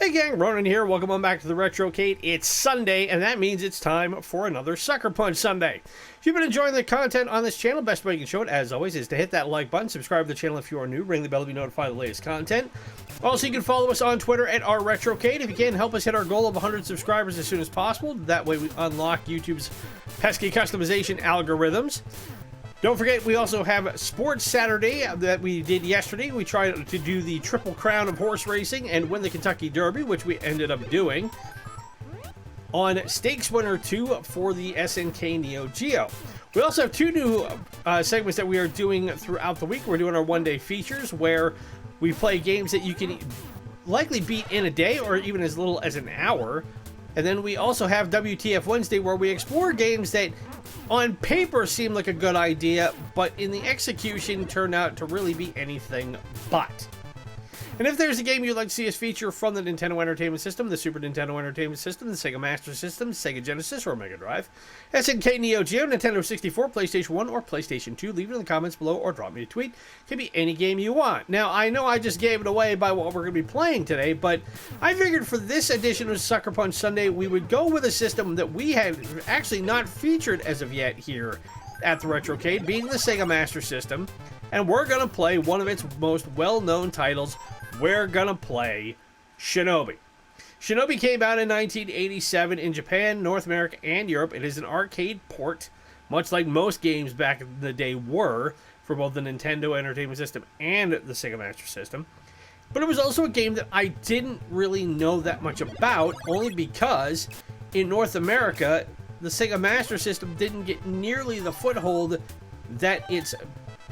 Hey gang, Ronin here. Welcome on back to the Retrocade. It's Sunday, and that means it's time for another Suckerpunch Sunday. If you've been enjoying the content on this channel, best way you can show it, as always, is to hit that like button, subscribe to the channel if you are new, ring the bell to be notified of the latest content. Also, you can follow us on Twitter at @RetroCade. If you can, help us hit our goal of 100 subscribers as soon as possible. That way we unlock YouTube's pesky customization algorithms. Don't forget, we also have Sports Saturday that we did yesterday. We tried to do the Triple Crown of horse racing and win the Kentucky Derby, which we ended up doing, on Stakes Winner 2 for the SNK Neo-Geo. We also have two new segments that we are doing throughout the week. We're doing our one-day features, where we play games that you can likely beat in a day or even as little as an hour. And then we also have WTF Wednesday, where we explore games that on paper seem like a good idea, but in the execution turned out to really be anything but. And if there's a game you'd like to see us feature from the Nintendo Entertainment System, the Super Nintendo Entertainment System, the SEGA Master System, Sega Genesis, or MegaDrive, SNK Neo-Geo, Nintendo 64, PlayStation 1, or PlayStation 2, leave it in the comments below or drop me a tweet. It can be any game you want. Now, I know I just gave it away by what we're going to be playing today, but I figured for this edition of Suckerpunch Sunday, we would go with a system that we have actually not featured as of yet here at the Retrocade, being the SEGA Master System, and we're going to play one of its most well-known titles. We're gonna play Shinobi. Shinobi came out in 1987 in Japan, North America, and Europe. It is an arcade port, much like most games back in the day were, for both the Nintendo Entertainment System and the Sega Master System. But it was also a game that I didn't really know that much about, only because in North America, the Sega Master System didn't get nearly the foothold that its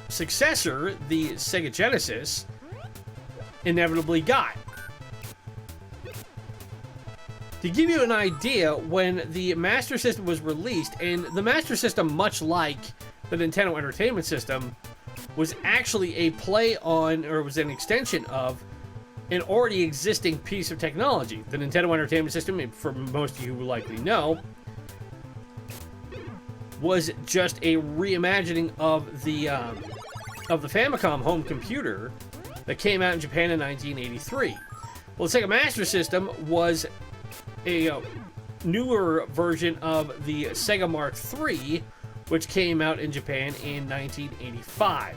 successor, the Sega Genesis, inevitably got. To give you an idea, when the Master System was released, and the Master System, much like the Nintendo Entertainment System, was actually a play on, or was an extension of, an already existing piece of technology. The Nintendo Entertainment System, for most of you who likely know, was just a reimagining of the Famicom home computer that came out in Japan in 1983. Well, the Sega Master System was a newer version of the Sega Mark III, which came out in Japan in 1985.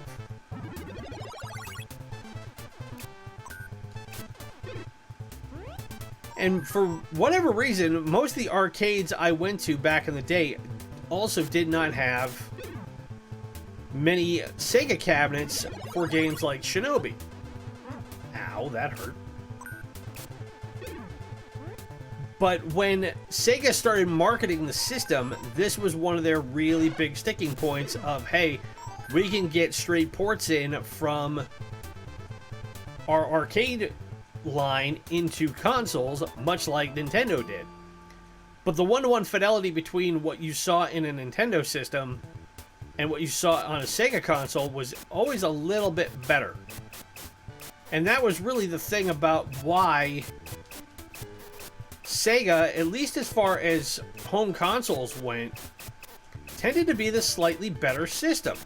And for whatever reason, most of the arcades I went to back in the day also did not have many Sega cabinets for games like Shinobi. Ow, that hurt. But when Sega started marketing the system, this was one of their really big sticking points of, hey, we can get straight ports in from our arcade line into consoles, much like Nintendo did. But the one-to-one fidelity between what you saw in a Nintendo system and what you saw on a Sega console was always a little bit better. And that was really the thing about why Sega, at least as far as home consoles went, tended to be the slightly better system.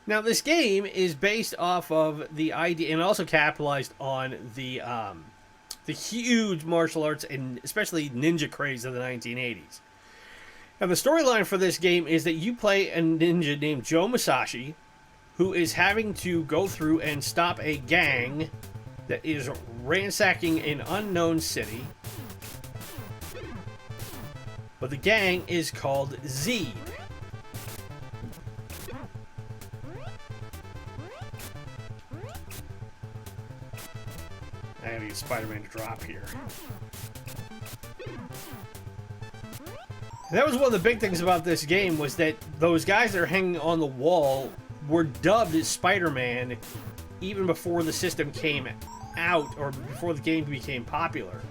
Now, this game is based off of the idea, and also capitalized on the huge martial arts and especially ninja craze of the 1980s. Now, the storyline for this game is that you play a ninja named Joe Musashi, who is having to go through and stop a gang that is ransacking an unknown city. But the gang is called Zed. I gotta get Spider-Man to drop here. And that was one of the big things about this game, was that those guys that are hanging on the wall were dubbed as Spider-Man even before the system came out, or before the game became popular.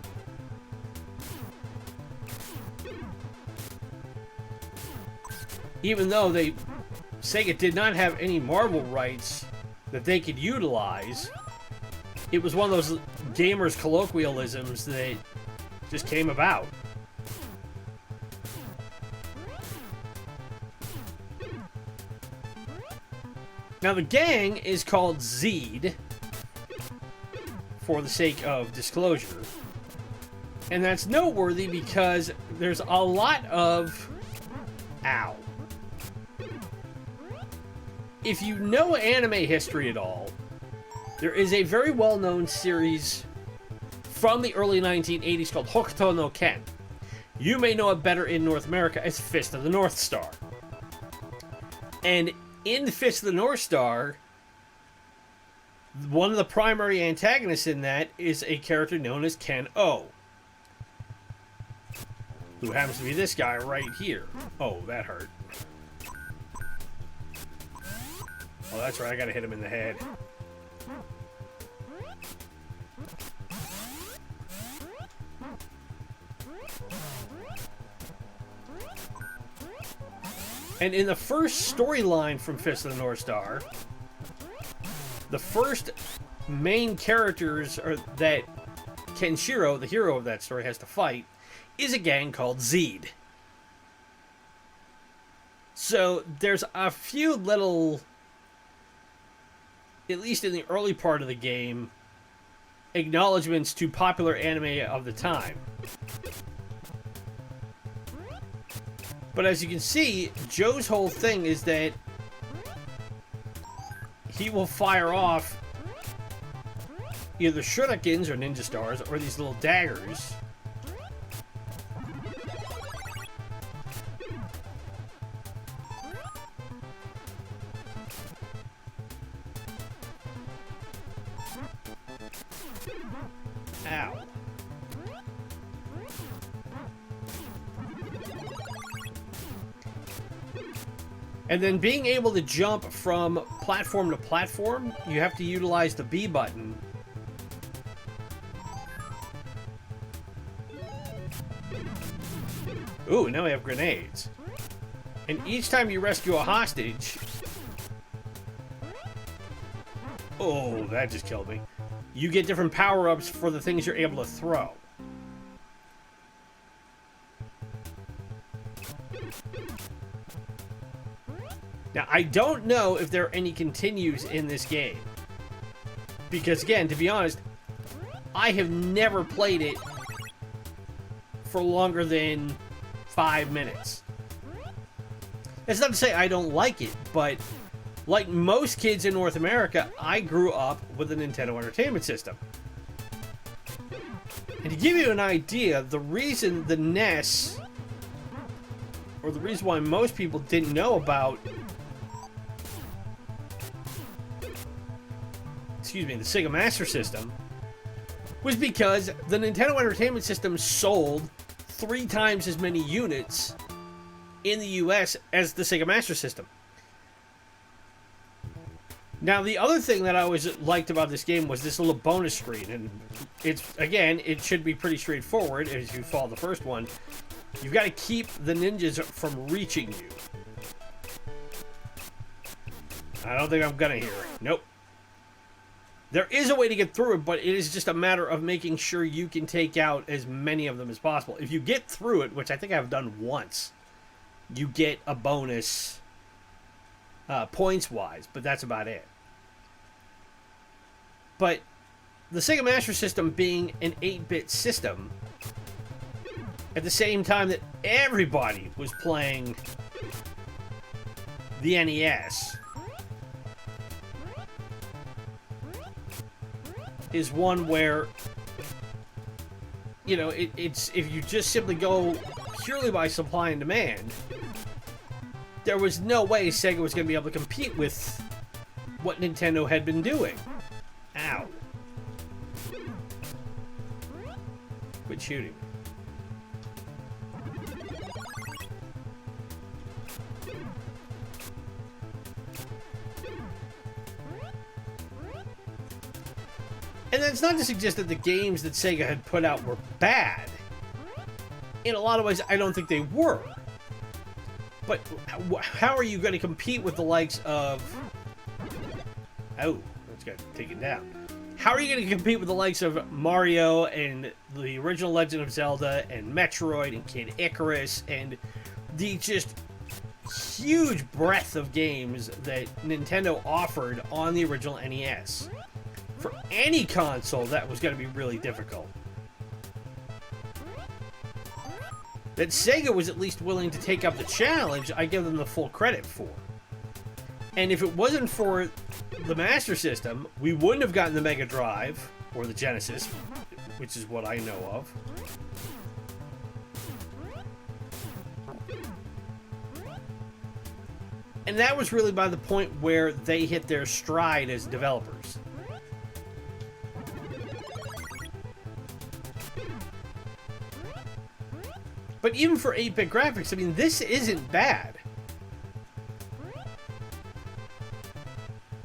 Even though Sega did not have any Marvel rights that they could utilize, it was one of those gamers' colloquialisms that just came about. Now, the gang is called Zed, for the sake of disclosure. And that's noteworthy because there's a lot of... Ow. If you know anime history at all, there is a very well-known series from the early 1980s called Hokuto no Ken. You may know it better in North America as Fist of the North Star. And in Fist of the North Star, one of the primary antagonists in that is a character known as Ken O, who happens to be this guy right here. Oh, that hurt. Oh, that's right, I gotta hit him in the head. And in the first storyline from Fist of the North Star, the first main characters that Kenshiro, the hero of that story, has to fight is a gang called Zed. So there's a few little, at least in the early part of the game, acknowledgments to popular anime of the time. But as you can see, Joe's whole thing is that he will fire off either shurikens or ninja stars or these little daggers. Ow. And then being able to jump from platform to platform, you have to utilize the B button. Ooh, now we have grenades. And each time you rescue a hostage... Oh, that just killed me. You get different power-ups for the things you're able to throw. Now, I don't know if there are any continues in this game. Because, again, to be honest, I have never played it for longer than 5 minutes. That's not to say I don't like it, but like most kids in North America, I grew up with a Nintendo Entertainment System. And to give you an idea, the reason the NES, or the reason why most people didn't know about, the SEGA Master System, was because the Nintendo Entertainment System sold 3 times as many units in the US as the SEGA Master System. Now, the other thing that I always liked about this game was this little bonus screen, and it should be pretty straightforward as you follow the first one. You've got to keep the ninjas from reaching you. I don't think I'm gonna hear it. Nope. There is a way to get through it, but it is just a matter of making sure you can take out as many of them as possible. If you get through it, which I think I've done once, you get a bonus points-wise, but that's about it. But the SEGA Master System being an 8-bit system, at the same time that everybody was playing the NES, is one where, you know, it's if you just simply go purely by supply and demand, there was no way Sega was going to be able to compete with what Nintendo had been doing. Ow. Quit shooting. And that's not to suggest that the games that Sega had put out were bad. In a lot of ways, I don't think they were. But how are you going to compete with the likes of... Oh, that's got taken down. How are you going to compete with the likes of Mario and the original Legend of Zelda and Metroid and Kid Icarus and the just huge breadth of games that Nintendo offered on the original NES? for any console, that was going to be really difficult. That Sega was at least willing to take up the challenge, I give them the full credit for. And if it wasn't for the Master System, we wouldn't have gotten the Mega Drive, or the Genesis, which is what I know of. And that was really by the point where they hit their stride as developers. But even for 8-bit graphics, I mean, this isn't bad.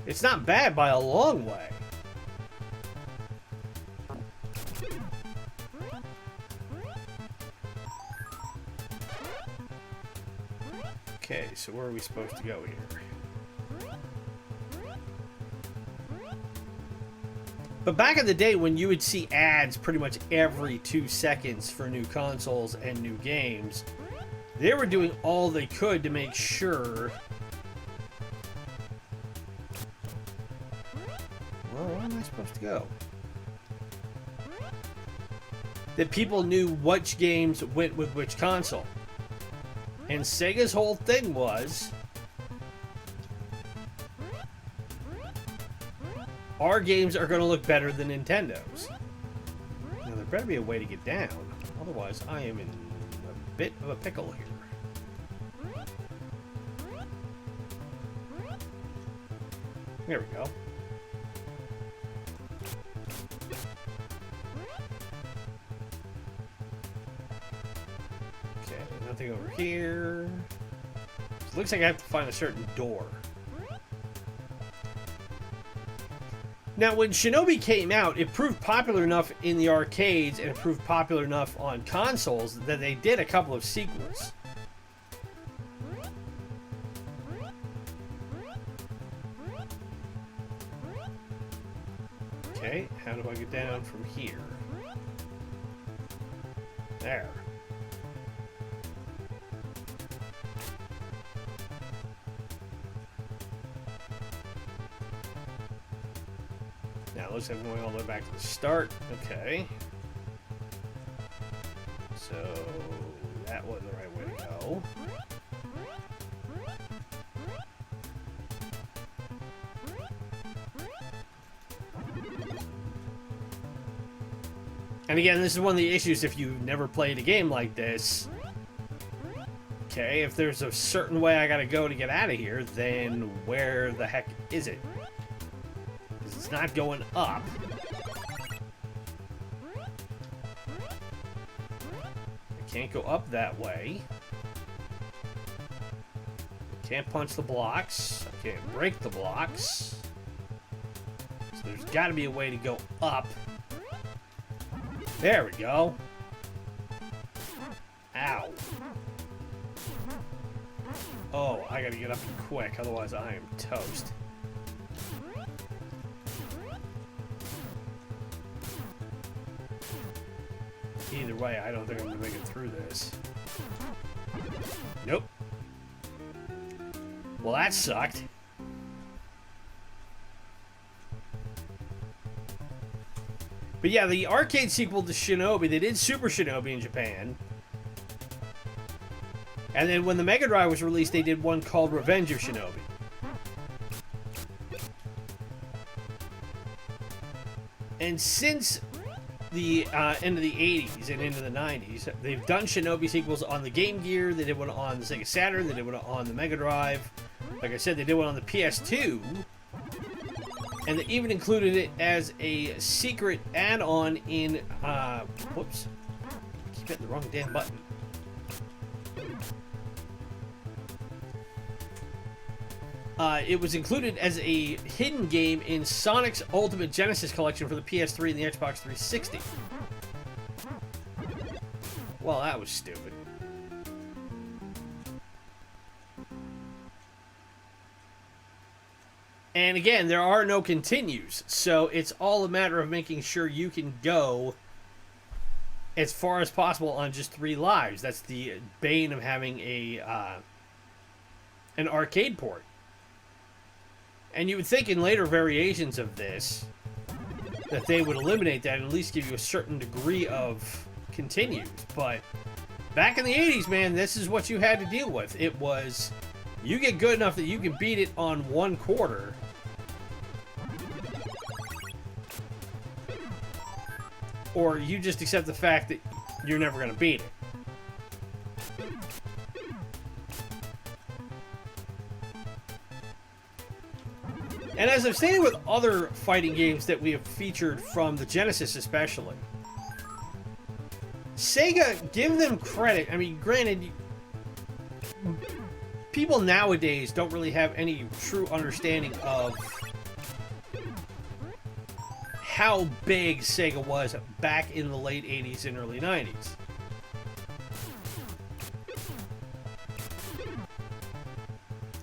It's not bad by a long way. Okay, so where are we supposed to go here? But back in the day when you would see ads pretty much every 2 seconds for new consoles and new games, they were doing all they could to make sure... Well, where am I supposed to go? That people knew which games went with which console. And Sega's whole thing was... our games are going to look better than Nintendo's. Now, there better be a way to get down. Otherwise, I am in a bit of a pickle here. There we go. Okay, nothing over here. So it looks like I have to find a certain door. Now, when Shinobi came out, it proved popular enough in the arcades and it proved popular enough on consoles that they did a couple of sequels. Okay, how do I get down from here? There. Now, it looks like I'm going all the way back to the start. Okay. So, that wasn't the right way to go. And again, this is one of the issues if you've never played a game like this. Okay, if there's a certain way I gotta go to get out of here, then where the heck is it? It's not going up. I can't go up that way. I can't punch the blocks. I can't break the blocks. So there's got to be a way to go up. There we go. Ow. Oh, I gotta get up quick, otherwise I am toast. Either way, I don't think I'm gonna make it through this. Nope. Well, that sucked. But yeah, the arcade sequel to Shinobi, they did Super Shinobi in Japan. And then when the Mega Drive was released, they did one called Revenge of Shinobi. And since the end of the 80s and into the 90s, they've done Shinobi sequels on the Game Gear, they did one on the Sega Saturn, they did one on the Mega Drive. Like I said, they did one on the PS2. And they even included it as a secret add-on in, whoops. I keep hitting the wrong damn button. It was included as a hidden game in Sonic's Ultimate Genesis Collection for the PS3 and the Xbox 360. Well, that was stupid. And again, there are no continues, so it's all a matter of making sure you can go as far as possible on just 3 lives. That's the bane of having a an arcade port. And you would think in later variations of this, that they would eliminate that and at least give you a certain degree of continues. But back in the 80s, man, this is what you had to deal with. It was, you get good enough that you can beat it on 1/4. Or you just accept the fact that you're never going to beat it. And as I've stated with other fighting games that we have featured from the Genesis especially, Sega, give them credit. I mean, granted, people nowadays don't really have any true understanding of how big Sega was back in the late 80s and early 90s.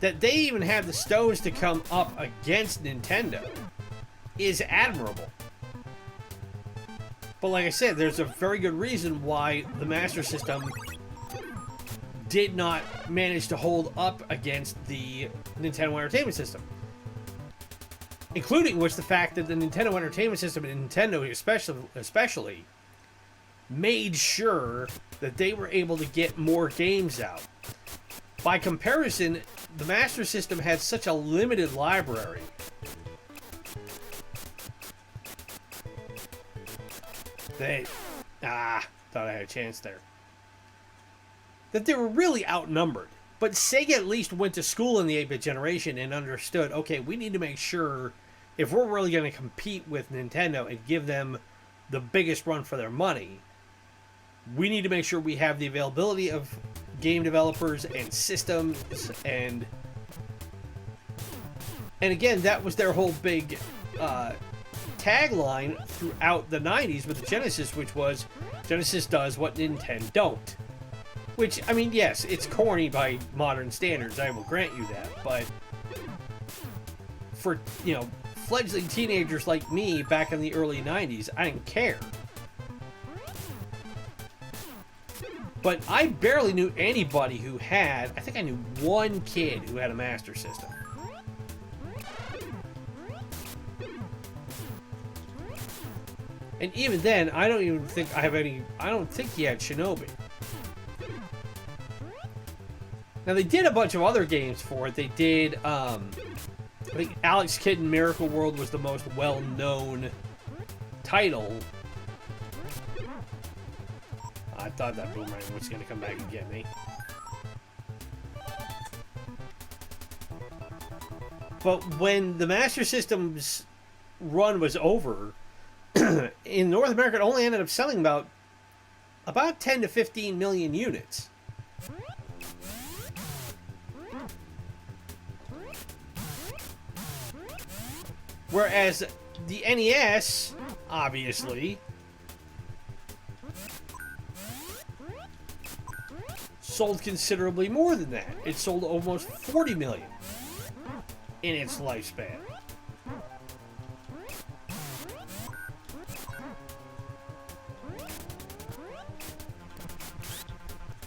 That they even had the stones to come up against Nintendo is admirable. But like I said, there's a very good reason why the Master System did not manage to hold up against the Nintendo Entertainment System. Including which the fact that the Nintendo Entertainment System and Nintendo especially made sure that they were able to get more games out. By comparison, the Master System had such a limited library they thought I had a chance there. That they were really outnumbered. But Sega at least went to school in the 8-bit generation and understood, okay, we need to make sure if we're really going to compete with Nintendo and give them the biggest run for their money, we need to make sure we have the availability of game developers and systems, and again, that was their whole big tagline throughout the 90s with the Genesis, which was, Genesis does what Nintendo don't. Which, I mean, yes, it's corny by modern standards, I will grant you that, but for, you know, fledgling teenagers like me back in the early 90s, I didn't care. But I barely knew anybody who had, I think I knew one kid who had a Master System. And even then, I don't even think I have any, I don't think he had Shinobi. Now they did a bunch of other games for it. They did, I think Alex Kidd in Miracle World was the most well-known title. I thought that boomerang was going to come back and get me. But when the Master System's run was over, in North America it only ended up selling about 10 to 15 million units. Whereas the NES, obviously, sold considerably more than that. It sold almost 40 million in its lifespan.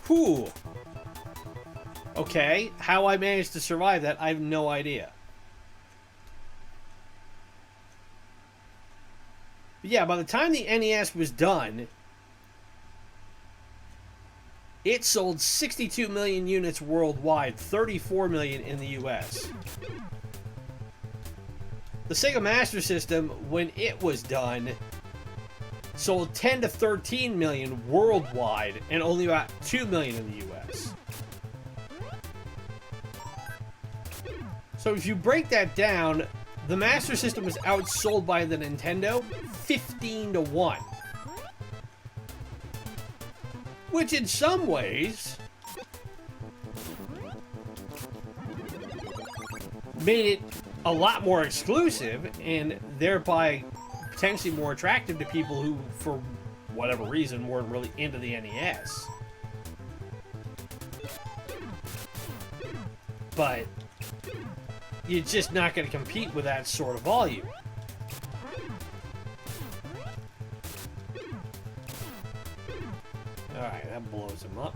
Whew. Okay, how I managed to survive that, I have no idea. But yeah, by the time the NES was done, it sold 62 million units worldwide, 34 million in the US. The Sega Master System, when it was done, sold 10 to 13 million worldwide and only about 2 million in the US. So if you break that down, the Master System was outsold by the Nintendo 15-1. Which in some ways made it a lot more exclusive and thereby potentially more attractive to people who, for whatever reason, weren't really into the NES. But you're just not going to compete with that sort of volume. Alright, that blows him up.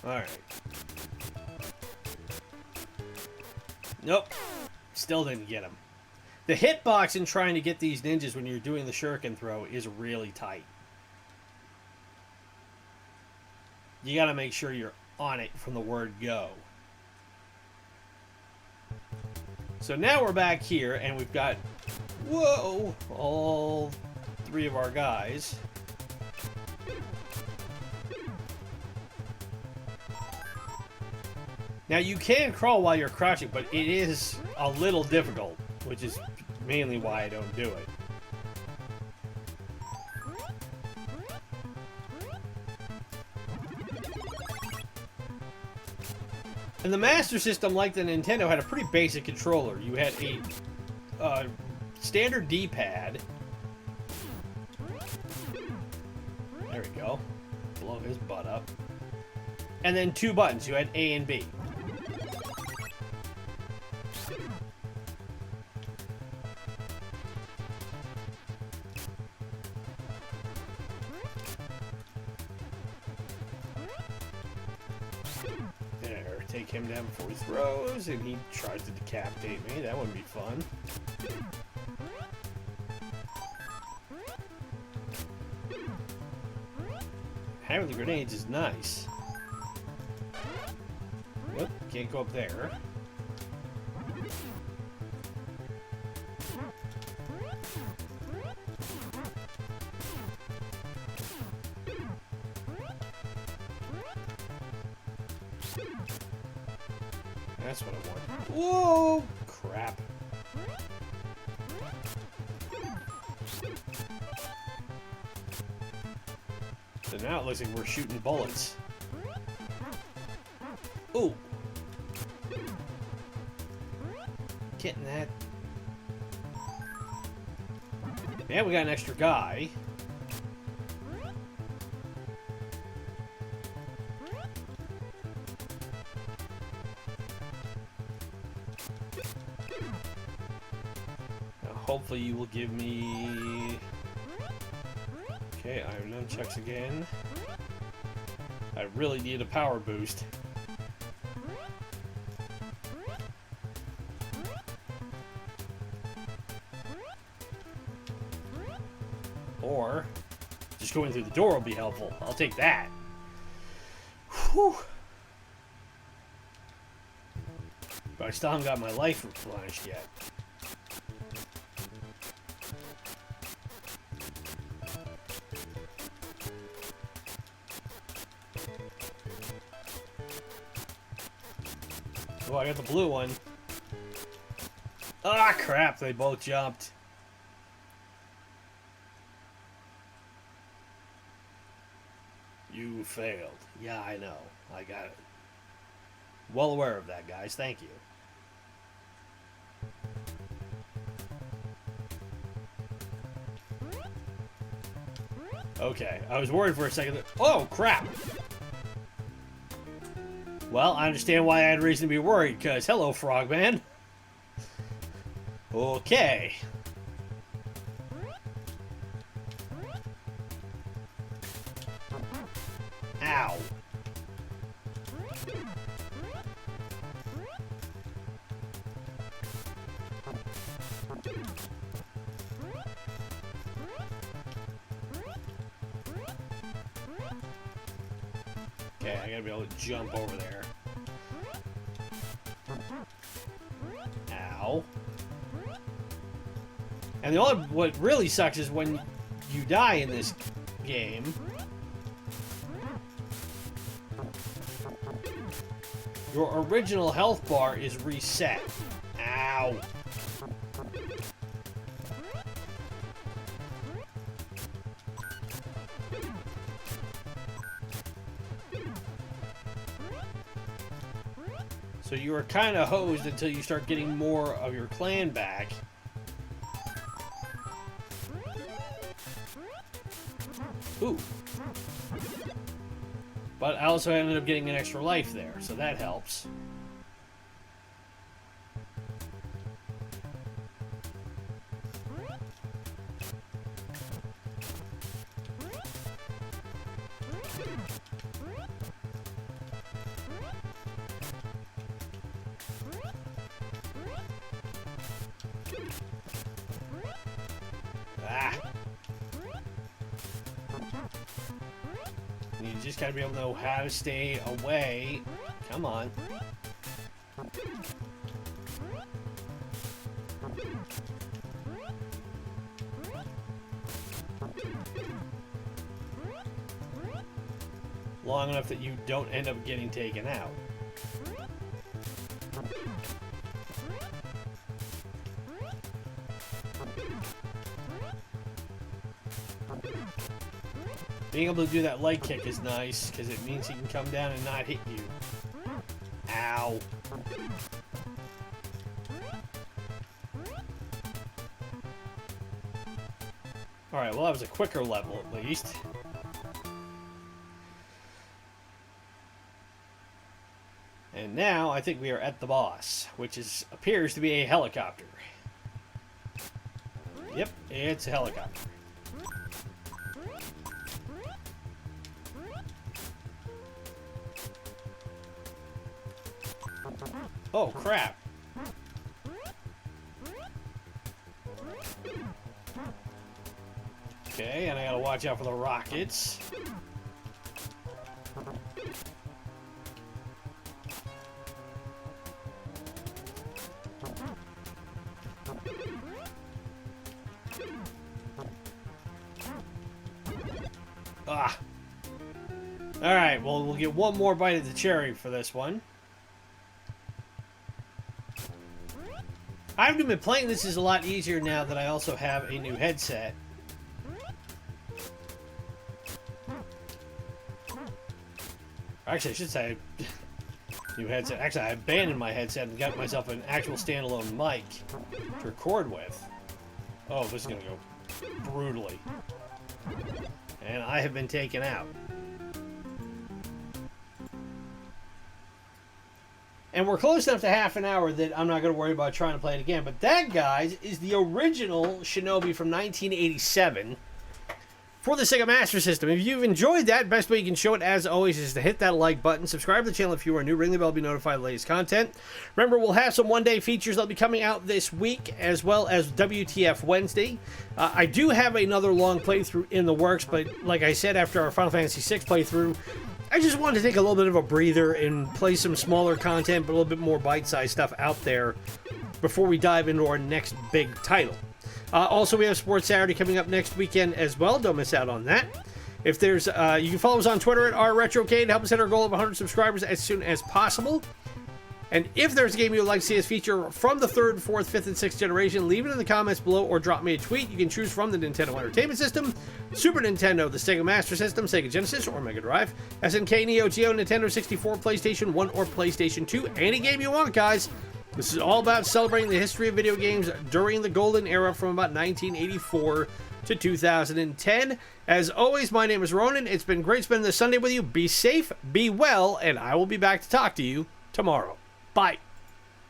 Alright. Nope. Still didn't get him. The hitbox in trying to get these ninjas when you're doing the shuriken throw is really tight. You gotta make sure you're on it from the word go. So now we're back here, and we've got, whoa, all 3 of our guys. Now you can crawl while you're crouching, but it is a little difficult, which is mainly why I don't do it. And the Master System, like the Nintendo, had a pretty basic controller. You had a standard D-pad. There we go. Blow his butt up. And then 2 buttons. You had A and B. Take him down before he throws, and he tries to decapitate me. That wouldn't be fun. Having the grenades is nice. Whoop, can't go up there. That's what I want. Whoa! Crap. So now it looks like we're shooting bullets. Ooh! Getting that. Yeah, we got an extra guy. Hopefully you will give me... Okay, iron nunchucks again. I really need a power boost. Or, just going through the door will be helpful. I'll take that. Whew. But I still haven't got my life replenished yet. Oh, I got the blue one. Ah, crap, they both jumped. You failed. Yeah, I know. I got it. Well aware of that, guys. Thank you. Okay, I was worried for a second. Oh, crap! Well, I understand why I had reason to be worried, because hello, Frogman. Okay. Ow. Okay, I gotta be able to jump over there. Ow. And the only, what really sucks is when you die in this game, your original health bar is reset. Ow. So you are kind of hosed until you start getting more of your clan back. Ooh. But I also ended up getting an extra life there, so that helps. Ah. You just gotta be able to know how to stay away. Come on. Long enough that you don't end up getting taken out. Being able to do that leg kick is nice, because it means he can come down and not hit you. Ow. Alright, well that was a quicker level at least. And now I think we are at the boss, which appears to be a helicopter. Yep, it's a helicopter. Oh, crap. Okay, and I gotta watch out for the rockets. Ah. Alright, well, we'll get one more bite of the cherry for this one. I've been playing this is a lot easier now that I also have a new headset. Actually, I should say new headset. Actually, I abandoned my headset and got myself an actual standalone mic to record with. Oh, this is going to go brutally. And I have been taken out. And we're close enough to half an hour that I'm not going to worry about trying to play it again. But that, guys, is the original Shinobi from 1987 for the SEGA Master System. If you've enjoyed that, best way you can show it, as always, is to hit that like button. Subscribe to the channel if you are new. Ring the bell to be notified of the latest content. Remember, we'll have some one-day features that'll be coming out this week, as well as WTF Wednesday. I do have another long playthrough in the works, but like I said, after our Final Fantasy VI playthrough, I just wanted to take a little bit of a breather and play some smaller content, but a little bit more bite-sized stuff out there before we dive into our next big title. Also, we have Sports Saturday coming up next weekend as well. Don't miss out on that. If there's, you can follow us on Twitter at @Retrocade. Help us hit our goal of 100 subscribers as soon as possible. And if there's a game you would like to see us feature from the 3rd, 4th, 5th, and 6th generation, leave it in the comments below or drop me a tweet. You can choose from the Nintendo Entertainment System, Super Nintendo, the SEGA Master System, SEGA Genesis, or Mega Drive, SNK, Neo-Geo, Nintendo 64, PlayStation 1, or PlayStation 2. Any game you want, guys. This is all about celebrating the history of video games during the golden era from about 1984 to 2010. As always, my name is Ronin. It's been great spending this Sunday with you. Be safe, be well, and I will be back to talk to you tomorrow. Bye.